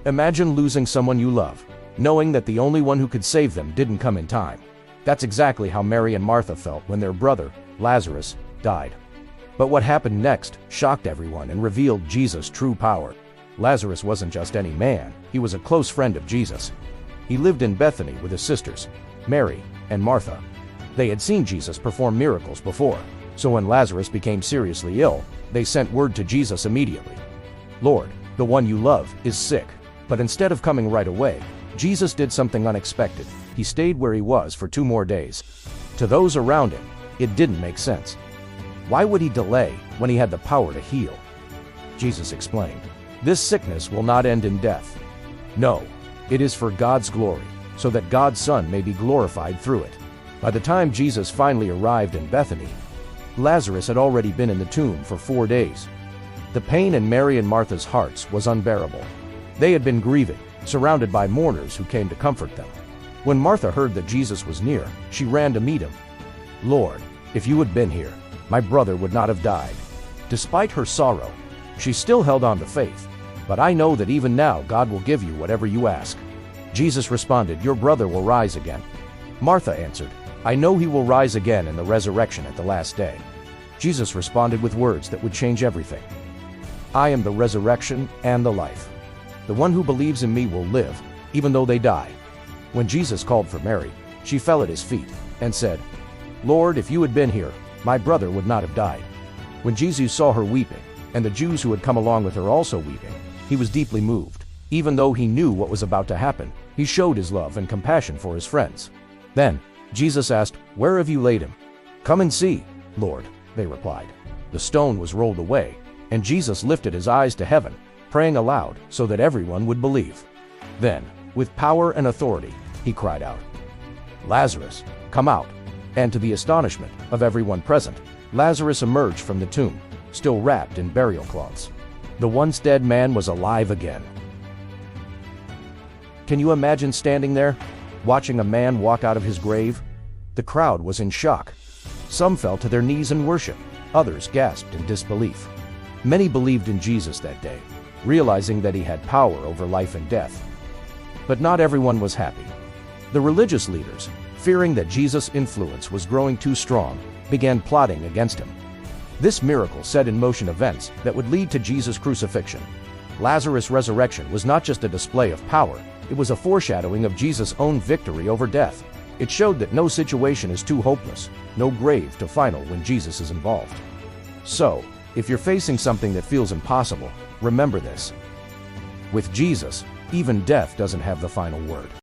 Imagine losing someone you love, knowing that the only one who could save them didn't come in time. That's exactly how Mary and Martha felt when their brother, Lazarus, died. But what happened next shocked everyone and revealed Jesus' true power. Lazarus wasn't just any man, he was a close friend of Jesus. He lived in Bethany with his sisters, Mary and Martha. They had seen Jesus perform miracles before, so when Lazarus became seriously ill, they sent word to Jesus immediately. "Lord, the one you love is sick." But instead of coming right away, Jesus did something unexpected. He stayed where he was for 2 more days. To those around him, it didn't make sense. Why would he delay when he had the power to heal? Jesus explained, "This sickness will not end in death. No, it is for God's glory, so that God's Son may be glorified through it." By the time Jesus finally arrived in Bethany, Lazarus had already been in the tomb for 4 days. The pain in Mary and Martha's hearts was unbearable. They had been grieving, surrounded by mourners who came to comfort them. When Martha heard that Jesus was near, she ran to meet him. "Lord, if you had been here, my brother would not have died." Despite her sorrow, she still held on to faith. "But I know that even now God will give you whatever you ask." Jesus responded, "Your brother will rise again." Martha answered, "I know he will rise again in the resurrection at the last day." Jesus responded with words that would change everything. "I am the resurrection and the life. The one who believes in me will live, even though they die." When Jesus called for Mary, she fell at his feet and said, "Lord, if you had been here, my brother would not have died." When Jesus saw her weeping, and the Jews who had come along with her also weeping, he was deeply moved. Even though he knew what was about to happen, he showed his love and compassion for his friends. Then, Jesus asked, "Where have you laid him?" "Come and see, Lord," they replied. The stone was rolled away, and Jesus lifted his eyes to heaven, praying aloud so that everyone would believe. Then, with power and authority, he cried out, "Lazarus, come out!" And to the astonishment of everyone present, Lazarus emerged from the tomb, still wrapped in burial cloths. The once dead man was alive again. Can you imagine standing there, watching a man walk out of his grave? The crowd was in shock. Some fell to their knees in worship, others gasped in disbelief. Many believed in Jesus that day, realizing that he had power over life and death. But not everyone was happy. The religious leaders, fearing that Jesus' influence was growing too strong, began plotting against him. This miracle set in motion events that would lead to Jesus' crucifixion. Lazarus' resurrection was not just a display of power, it was a foreshadowing of Jesus' own victory over death. It showed that no situation is too hopeless, no grave too final when Jesus is involved. So, if you're facing something that feels impossible, remember this. With Jesus, even death doesn't have the final word.